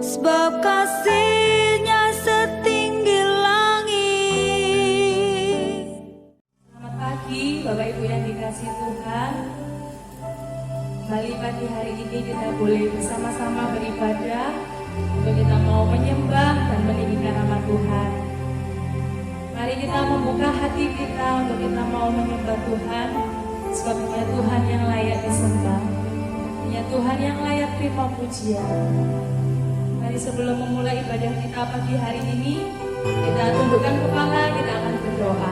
sebab kasih-Nya setinggi langit. Selamat pagi Bapak Ibu yang dikasihi Tuhan. Kembali pagi hari ini kita boleh bersama-sama beribadah untuk kita mau menyembah dan meninggikan nama Tuhan. Mari kita membuka hati kita untuk kita mau menyembah Tuhan, sebab Dia Tuhan yang layak disembah, Dia Tuhan yang layak terima pujian. Mari sebelum memulai ibadah kita pagi hari ini, kita tundukkan kepala, kita akan berdoa.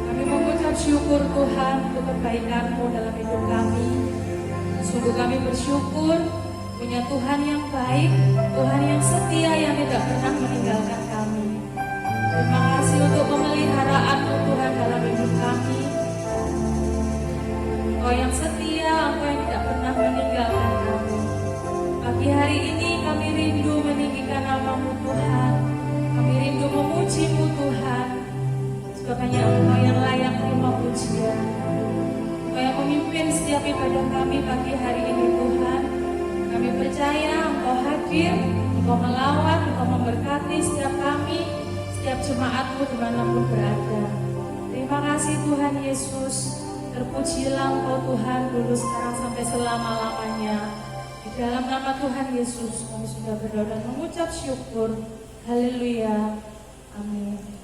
Kami mengucap syukur Tuhan untuk kebaikan-Mu dalam hidup kami. Sungguh kami bersyukur punya Tuhan yang baik, Tuhan yang setia yang tidak pernah meninggalkan kami. Terima kasih untuk pemeliharaan-Mu Tuhan dalam hidup kami. Engkau yang setia, Engkau yang tidak pernah meninggalkan kami. Pagi hari ini kami rindu meninggikan nama-Mu Tuhan. Kami rindu memuji-Mu Tuhan, sebab hanya Engkau yang layak terima pujian. Engkau yang memimpin setiap ibadah kami pagi hari ini Tuhan. Kami percaya Engkau hadir, Engkau melawat, Engkau memberkati setiap kami, setiap jemaat-Mu dimanapun berada. Terima kasih Tuhan Yesus. Terpujilah Engkau Tuhan dulu, sekarang sampai selama-lamanya. Di dalam nama Tuhan Yesus kami sudah berdoa dan mengucap syukur. Haleluya. Amin.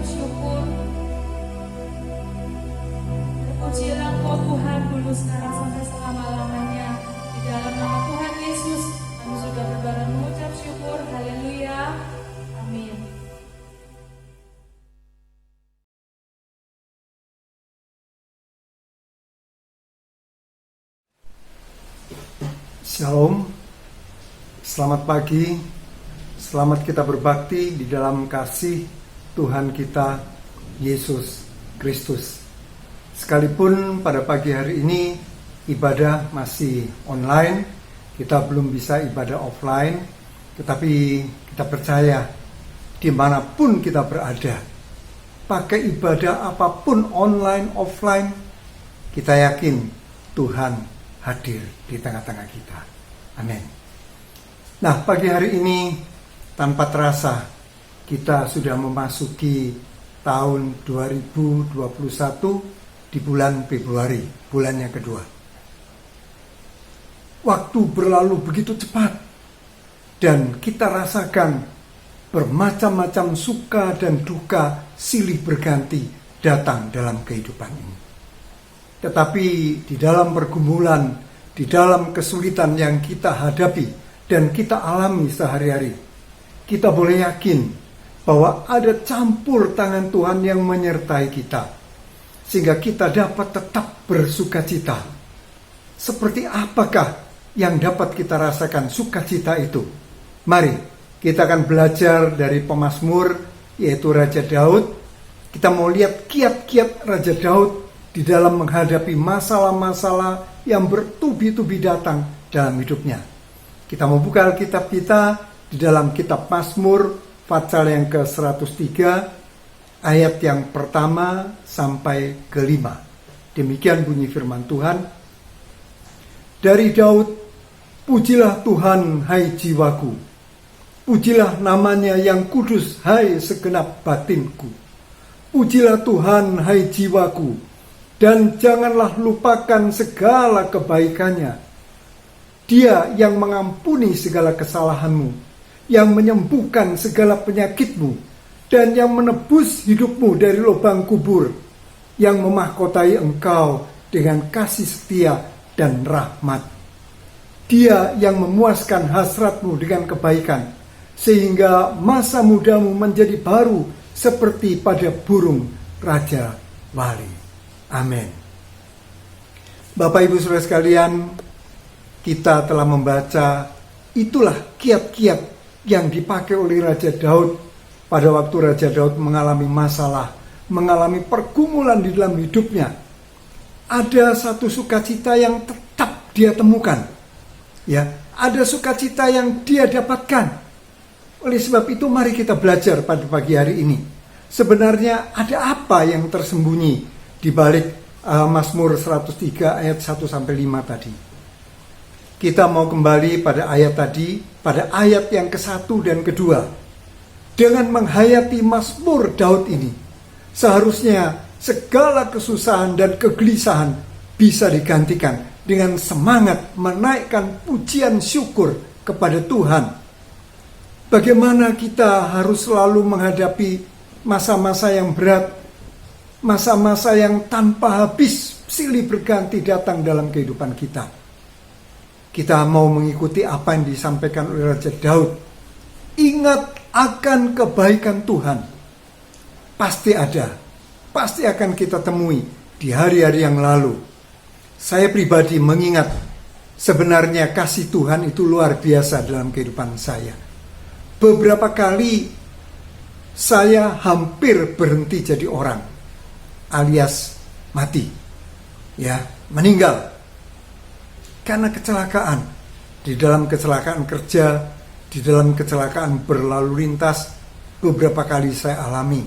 syukur. Terpujilah Engkau Tuhan dulu, sekarang sampai selama-lamanya. Di dalam nama Tuhan Yesus kami sudah berbareng mengucap syukur. Haleluya. Amin. Shalom, selamat pagi, selamat kita berbakti di dalam kasih Tuhan kita, Yesus Kristus. Sekalipun pada pagi hari ini ibadah masih online, kita belum bisa ibadah offline, tetapi kita percaya dimanapun kita berada, pakai ibadah apapun online, offline, kita yakin Tuhan hadir di tengah-tengah kita. Amin. Nah, pagi hari ini tanpa terasa kita sudah memasuki tahun 2021 di bulan Februari, bulan yang kedua. Waktu berlalu begitu cepat dan kita rasakan bermacam-macam suka dan duka silih berganti datang dalam kehidupan ini. Tetapi di dalam pergumulan, di dalam kesulitan yang kita hadapi dan kita alami sehari-hari, kita boleh yakin bahwa ada campur tangan Tuhan yang menyertai kita, sehingga kita dapat tetap bersukacita. Seperti apakah yang dapat kita rasakan sukacita itu? Mari kita akan belajar dari pemazmur, yaitu Raja Daud. Kita mau lihat kiat-kiat Raja Daud di dalam menghadapi masalah-masalah yang bertubi-tubi datang dalam hidupnya. Kita membuka Alkitab kita di dalam kitab Mazmur pasal yang ke-103 ayat yang pertama sampai ke-5. Demikian bunyi firman Tuhan. Dari Daud, pujilah Tuhan hai jiwaku. Pujilah namanya yang kudus hai segenap batinku. Pujilah Tuhan hai jiwaku, dan janganlah lupakan segala kebaikannya. Dia yang mengampuni segala kesalahanmu, yang menyembuhkan segala penyakitmu, dan yang menebus hidupmu dari lubang kubur, yang memahkotai engkau dengan kasih setia dan rahmat. Dia yang memuaskan hasratmu dengan kebaikan, sehingga masa mudamu menjadi baru seperti pada burung raja wali. Amin. Bapak Ibu Saudara sekalian, kita telah membaca itulah kiat-kiat yang dipakai oleh Raja Daud pada waktu Raja Daud mengalami masalah, mengalami pergumulan di dalam hidupnya. Ada satu sukacita yang tetap dia temukan. Ya, ada sukacita yang dia dapatkan. Oleh sebab itu mari kita belajar pada pagi hari ini. Sebenarnya ada apa yang tersembunyi di balik Mazmur 103 ayat 1-5 tadi. Kita mau kembali pada ayat tadi, pada ayat yang ke-1 dan kedua. Dengan menghayati Mazmur Daud ini, seharusnya segala kesusahan dan kegelisahan bisa digantikan dengan semangat menaikkan pujian syukur kepada Tuhan. Bagaimana kita harus selalu menghadapi masa-masa yang berat, masa-masa yang tanpa habis silih berganti datang dalam kehidupan kita. Kita mau mengikuti apa yang disampaikan oleh Raja Daud. Ingat akan kebaikan Tuhan. Pasti ada, pasti akan kita temui di hari-hari yang lalu. Saya pribadi mengingat sebenarnya kasih Tuhan itu luar biasa dalam kehidupan saya. Beberapa kali saya hampir berhenti jadi orang, alias mati, ya, meninggal karena kecelakaan. Di dalam kecelakaan kerja, di dalam kecelakaan berlalu lintas, beberapa kali saya alami.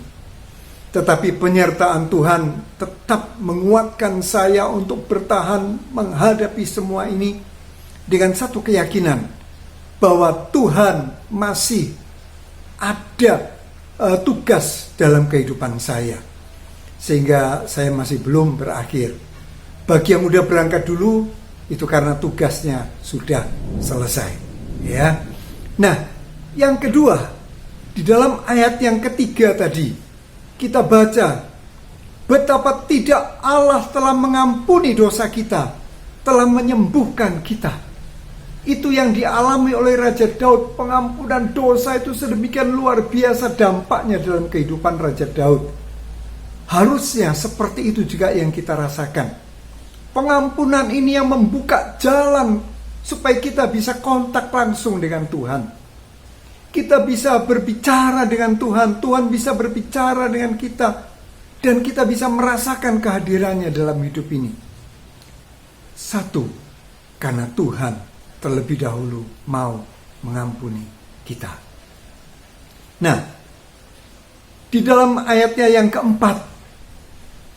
Tetapi penyertaan Tuhan tetap menguatkan saya untuk bertahan menghadapi semua ini dengan satu keyakinan bahwa Tuhan masih ada tugas dalam kehidupan saya. Sehingga saya masih belum berakhir. Bagi yang udah berangkat dulu, itu karena tugasnya sudah selesai. Ya. Nah, yang kedua, di dalam ayat yang ketiga tadi, kita baca betapa tidak Allah telah mengampuni dosa kita, telah menyembuhkan kita. Itu yang dialami oleh Raja Daud. Pengampunan dosa itu sedemikian luar biasa dampaknya dalam kehidupan Raja Daud. Harusnya seperti itu juga yang kita rasakan. Pengampunan ini yang membuka jalan supaya kita bisa kontak langsung dengan Tuhan. Kita bisa berbicara dengan Tuhan, Tuhan bisa berbicara dengan kita, dan kita bisa merasakan kehadirannya dalam hidup ini. Satu, karena Tuhan terlebih dahulu mau mengampuni kita. Nah, di dalam ayatnya yang keempat,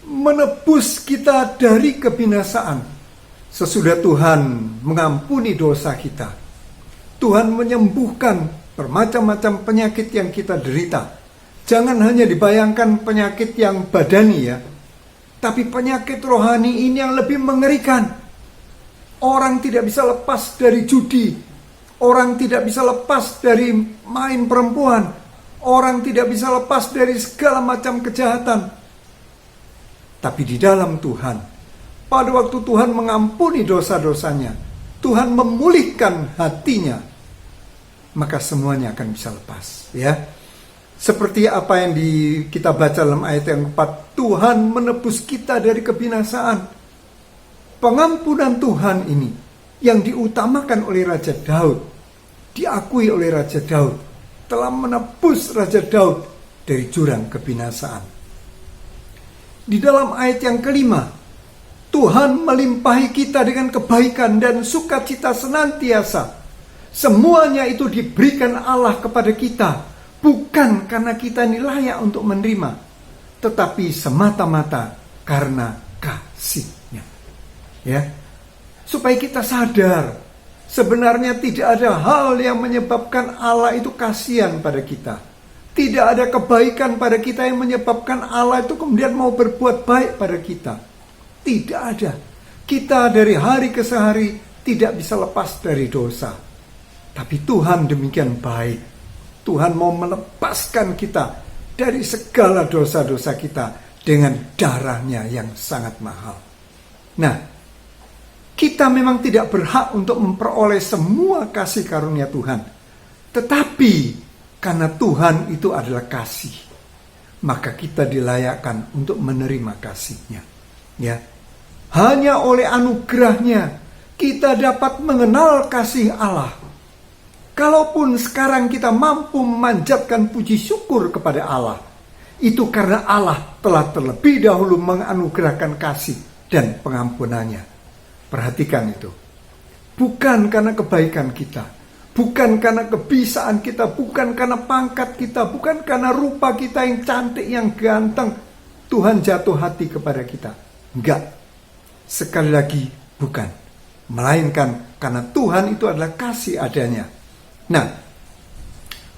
menebus kita dari kebinasaan. Sesudah Tuhan mengampuni dosa kita, Tuhan menyembuhkan bermacam-macam penyakit yang kita derita. Jangan hanya dibayangkan penyakit yang badani ya, tapi penyakit rohani ini yang lebih mengerikan. Orang tidak bisa lepas dari judi, orang tidak bisa lepas dari main perempuan, orang tidak bisa lepas dari segala macam kejahatan. Tapi di dalam Tuhan, pada waktu Tuhan mengampuni dosa-dosanya, Tuhan memulihkan hatinya, maka semuanya akan bisa lepas. Ya, seperti apa yang kita baca dalam ayat yang keempat, Tuhan menebus kita dari kebinasaan. Pengampunan Tuhan ini yang diutamakan oleh Raja Daud, diakui oleh Raja Daud, telah menebus Raja Daud dari jurang kebinasaan. Di dalam ayat yang kelima, Tuhan melimpahi kita dengan kebaikan dan sukacita senantiasa. Semuanya itu diberikan Allah kepada kita, bukan karena kita ini layak untuk menerima, tetapi semata-mata karena kasih-Nya. Ya, supaya kita sadar sebenarnya tidak ada hal yang menyebabkan Allah itu kasihan pada kita. Tidak ada kebaikan pada kita yang menyebabkan Allah itu kemudian mau berbuat baik pada kita. Tidak ada. Kita dari hari ke hari tidak bisa lepas dari dosa. Tapi Tuhan demikian baik. Tuhan mau melepaskan kita dari segala dosa-dosa kita dengan darahnya yang sangat mahal. Nah, kita memang tidak berhak untuk memperoleh semua kasih karunia Tuhan. Tetapi karena Tuhan itu adalah kasih, maka kita dilayakkan untuk menerima kasih-Nya. Ya. Hanya oleh anugerah-Nya kita dapat mengenal kasih Allah. Kalaupun sekarang kita mampu memanjatkan puji syukur kepada Allah, itu karena Allah telah terlebih dahulu menganugerahkan kasih dan pengampunannya. Perhatikan itu. Bukan karena kebaikan kita, bukan karena kebisaan kita, bukan karena pangkat kita, bukan karena rupa kita yang cantik, yang ganteng, Tuhan jatuh hati kepada kita. Enggak. Sekali lagi, bukan. Melainkan karena Tuhan itu adalah kasih adanya. Nah,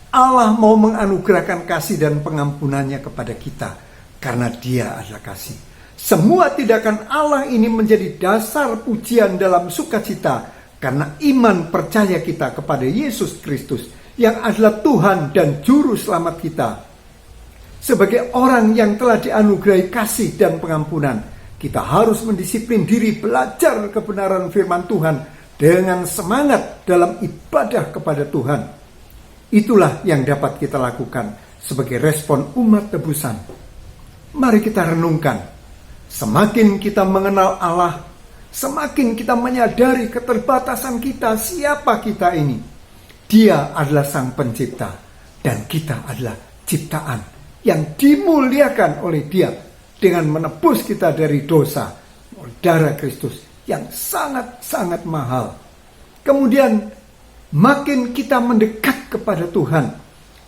Allah mau menganugerahkan kasih dan pengampunannya kepada kita karena Dia adalah kasih. Semua tindakan Allah ini menjadi dasar pujian dalam sukacita karena iman percaya kita kepada Yesus Kristus yang adalah Tuhan dan Juru Selamat kita. Sebagai orang yang telah dianugerahi kasih dan pengampunan, kita harus mendisiplin diri belajar kebenaran firman Tuhan dengan semangat dalam ibadah kepada Tuhan. Itulah yang dapat kita lakukan sebagai respon umat tebusan. Mari kita renungkan. Semakin kita mengenal Allah, semakin kita menyadari keterbatasan kita, siapa kita ini. Dia adalah Sang Pencipta, dan kita adalah ciptaan yang dimuliakan oleh Dia dengan menebus kita dari dosa oleh darah Kristus yang sangat-sangat mahal. Kemudian makin kita mendekat kepada Tuhan,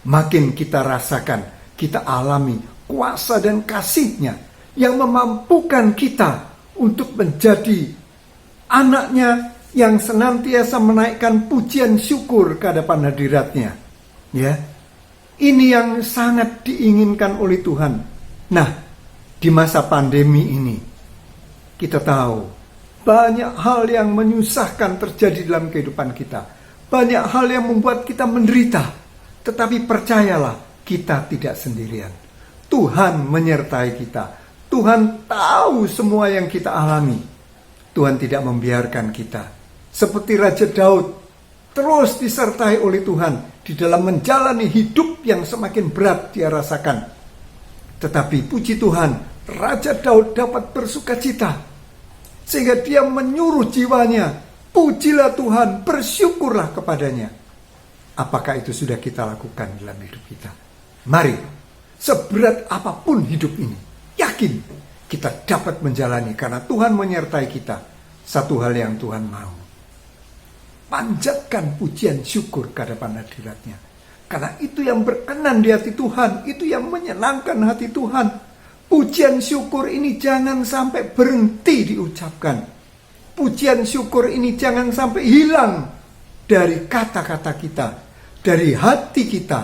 makin kita rasakan, kita alami kuasa dan kasih-Nya yang memampukan kita untuk menjadi anak-Nya yang senantiasa menaikkan pujian syukur ke hadapan hadirat-Nya. Ya, ini yang sangat diinginkan oleh Tuhan. Nah, di masa pandemi ini, kita tahu banyak hal yang menyusahkan terjadi dalam kehidupan kita. Banyak hal yang membuat kita menderita. Tetapi percayalah, kita tidak sendirian. Tuhan menyertai kita. Tuhan tahu semua yang kita alami. Tuhan tidak membiarkan kita. Seperti Raja Daud, terus disertai oleh Tuhan di dalam menjalani hidup yang semakin berat dia rasakan. Tetapi puji Tuhan, Raja Daud dapat bersukacita. Sehingga dia menyuruh jiwanya, pujilah Tuhan, bersyukurlah kepadanya. Apakah itu sudah kita lakukan dalam hidup kita? Mari, seberat apapun hidup ini, yakin kita dapat menjalani karena Tuhan menyertai kita. Satu hal yang Tuhan mau, panjatkan pujian syukur ke hadapan hadirat-Nya. Karena itu yang berkenan di hati Tuhan, itu yang menyenangkan hati Tuhan. Pujian syukur ini jangan sampai berhenti diucapkan. Pujian syukur ini jangan sampai hilang dari kata-kata kita, dari hati kita.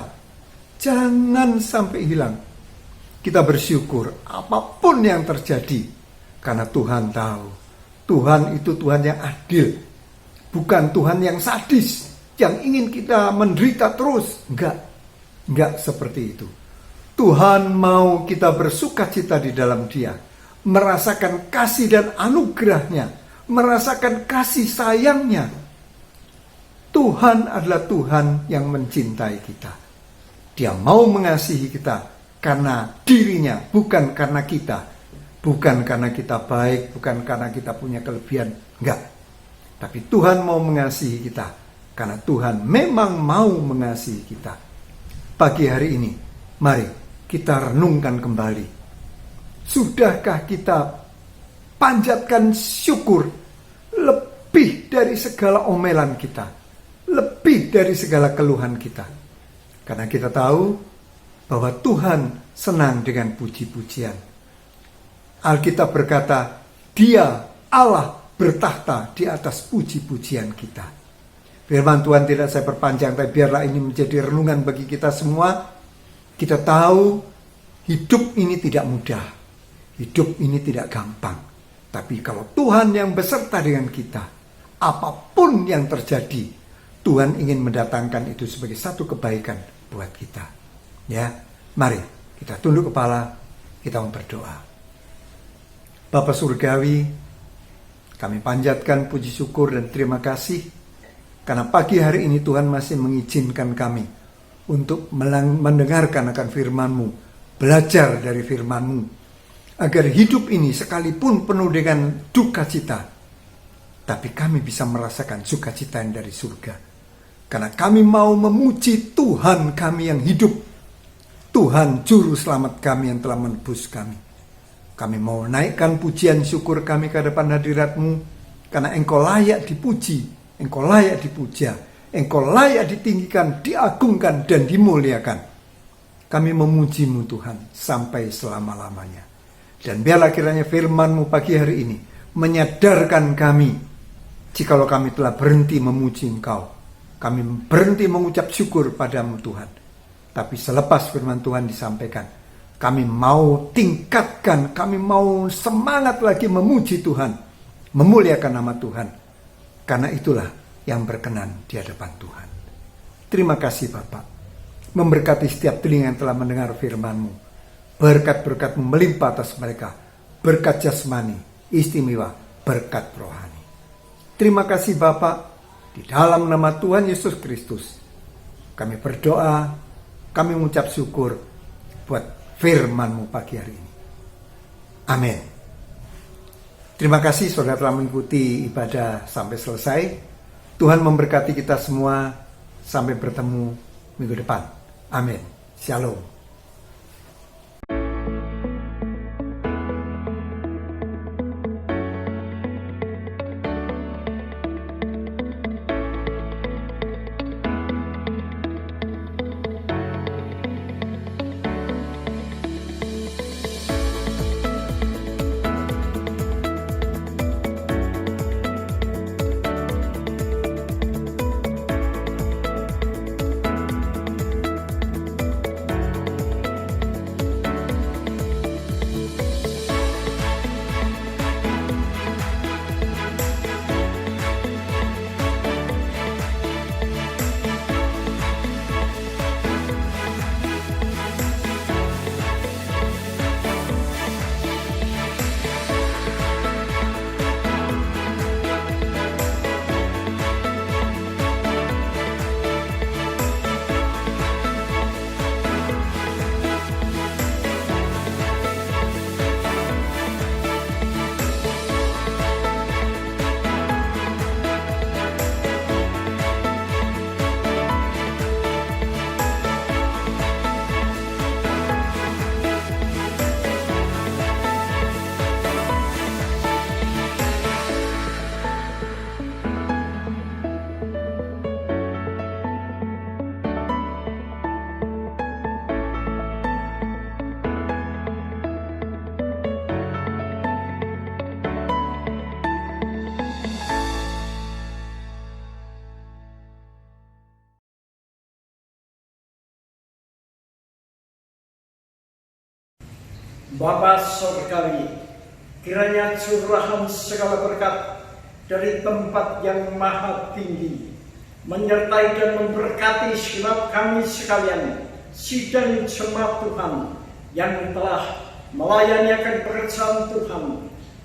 Jangan sampai hilang. Kita bersyukur apapun yang terjadi, karena Tuhan tahu. Tuhan itu Tuhan yang adil, bukan Tuhan yang sadis, yang ingin kita menderita terus. Enggak seperti itu. Tuhan mau kita bersukacita di dalam Dia, merasakan kasih dan anugerah-Nya, merasakan kasih sayang-Nya. Tuhan adalah Tuhan yang mencintai kita. Dia mau mengasihi kita karena dirinya, bukan karena kita. Bukan karena kita baik, bukan karena kita punya kelebihan. Enggak. Tapi Tuhan mau mengasihi kita karena Tuhan memang mau mengasihi kita. Pagi hari ini, mari kita renungkan kembali. Sudahkah kita panjatkan syukur lebih dari segala omelan kita, lebih dari segala keluhan kita? Karena kita tahu bahwa Tuhan senang dengan puji-pujian. Alkitab berkata, Dia Allah bertahta di atas puji-pujian kita. Firman Tuhan tidak saya perpanjang, tapi biarlah ini menjadi renungan bagi kita semua. Kita tahu hidup ini tidak mudah, hidup ini tidak gampang. Tapi kalau Tuhan yang beserta dengan kita, apapun yang terjadi, Tuhan ingin mendatangkan itu sebagai satu kebaikan buat kita. Ya, mari kita tunduk kepala, kita berdoa. Bapa Surgawi, kami panjatkan puji syukur dan terima kasih karena pagi hari ini Tuhan masih mengizinkan kami untuk mendengarkan akan firman-Mu, belajar dari firman-Mu, agar hidup ini sekalipun penuh dengan duka cita, tapi kami bisa merasakan sukacita yang dari surga. Karena kami mau memuji Tuhan kami yang hidup, Tuhan Juru Selamat kami yang telah menebus kami. Kami mau naikkan pujian syukur kami ke hadapan hadirat-Mu, karena Engkau layak dipuji, Engkau layak dipuja, Engkau layak ditinggikan, diagungkan, dan dimuliakan. Kami memuji-Mu Tuhan sampai selama-lamanya. Dan biarlah kiranya firman-Mu pagi hari ini menyadarkan kami, jikalau kami telah berhenti memuji Engkau, kami berhenti mengucap syukur padamu Tuhan. Tapi selepas firman Tuhan disampaikan, kami mau tingkatkan, kami mau semangat lagi memuji Tuhan, memuliakan nama Tuhan. Karena itulah yang berkenan di hadapan Tuhan. Terima kasih Bapak, memberkati setiap telinga yang telah mendengar firman-Mu. Berkat-berkat-Mu melimpah atas mereka, berkat jasmani, istimewa, berkat rohani. Terima kasih Bapak, di dalam nama Tuhan Yesus Kristus, kami berdoa, kami mengucap syukur buat firman-Mu pagi hari ini. Amin. Terima kasih saudara telah mengikuti ibadah sampai selesai. Tuhan memberkati kita semua. Sampai bertemu minggu depan. Amin. Shalom. Bapa Surgawi, kiranya curahan segala berkat dari tempat yang maha tinggi menyertai dan memberkati segenap kami sekalian, sidang jemaat Tuhan yang telah melayani akan pekerjaan Tuhan,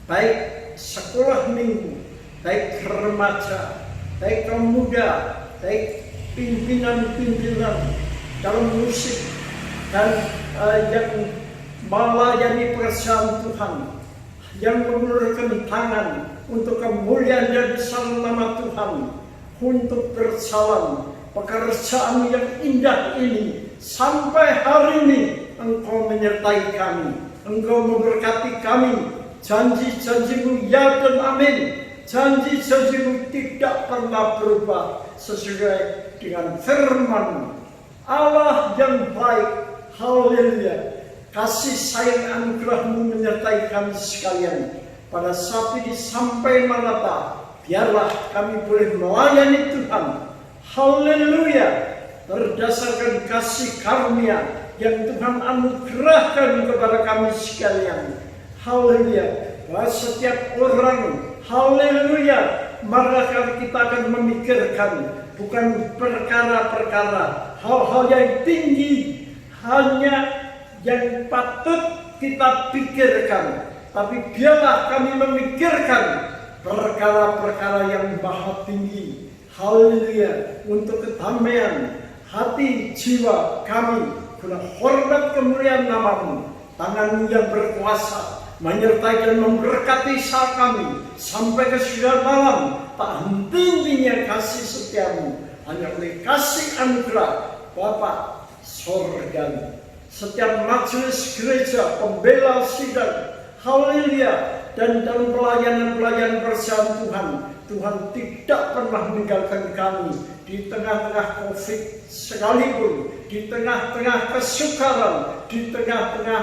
baik sekolah minggu, baik remaja, baik kaum muda, baik pimpinan-pimpinan dalam musik, dan yang melayani pekerjaan Tuhan, yang mengulurkan tangan untuk kemuliaan dan besar nama Tuhan, untuk berjalan pekerjaan yang indah ini sampai hari ini. Engkau menyertai kami, Engkau memberkati kami. Janji-janjimu ya dan amin. Janji-janjimu tidak pernah berubah, sesuai dengan firman Allah yang baik. Haleluya. Kasih sayang anugerahmu menyertai kami sekalian pada saat ini sampai Maranatha. Biarlah kami boleh melayani Tuhan. Haleluya. Berdasarkan kasih karunia yang Tuhan anugerahkan kepada kami sekalian. Haleluya. Bahwa setiap orang, haleluya, maka kita akan memikirkan bukan perkara-perkara, hal-hal yang tinggi, hanya yang patut kita pikirkan, tapi biarlah kami memikirkan perkara-perkara yang maha tinggi. Haleluya. Untuk kedamaian hati jiwa kami, guna hormat kemuliaan namamu. Tanganmu yang berkuasa menyertai dan memberkati saat kami sampai ke sudah malam. Tak henti-hentinya kasih setiamu, hanya oleh kasih anugerah Bapa Surgawi. Setiap majelis gereja, pembela sidang, haleluya, dan dalam pelayanan pekerjaan Tuhan, Tuhan tidak pernah meninggalkan kami di tengah-tengah COVID sekalipun, di tengah-tengah kesukaran, di tengah-tengah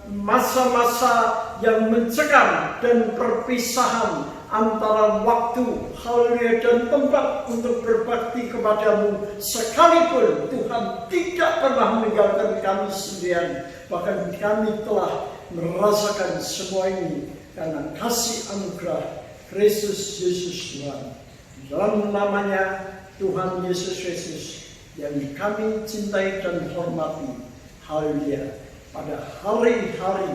masa-masa yang mencekam dan perpisahan antara waktu, haleluya, dan tempat untuk berbakti kepadamu. Sekalipun Tuhan tidak pernah meninggalkan kami sendirian. Bahkan kami telah merasakan semua ini karena kasih anugerah Kristus Yesus Tuhan. Dalam namanya Tuhan Yesus Kristus yang kami cintai dan hormati, haleluya, pada hari-hari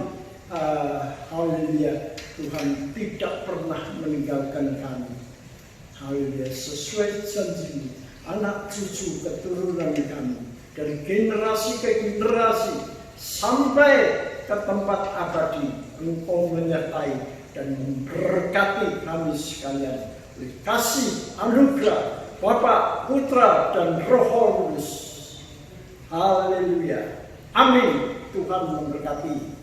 haleluya, Tuhan tidak pernah meninggalkan kami. Haleluya. Sesuai janji anak cucu keturunan kami dari generasi ke generasi sampai ke tempat abadi, Engkau menyertai dan memberkati kami sekalian. Kasih anugerah Bapa, Putra, dan Roh Kudus. Haleluya. Amin. Tuhan memberkati.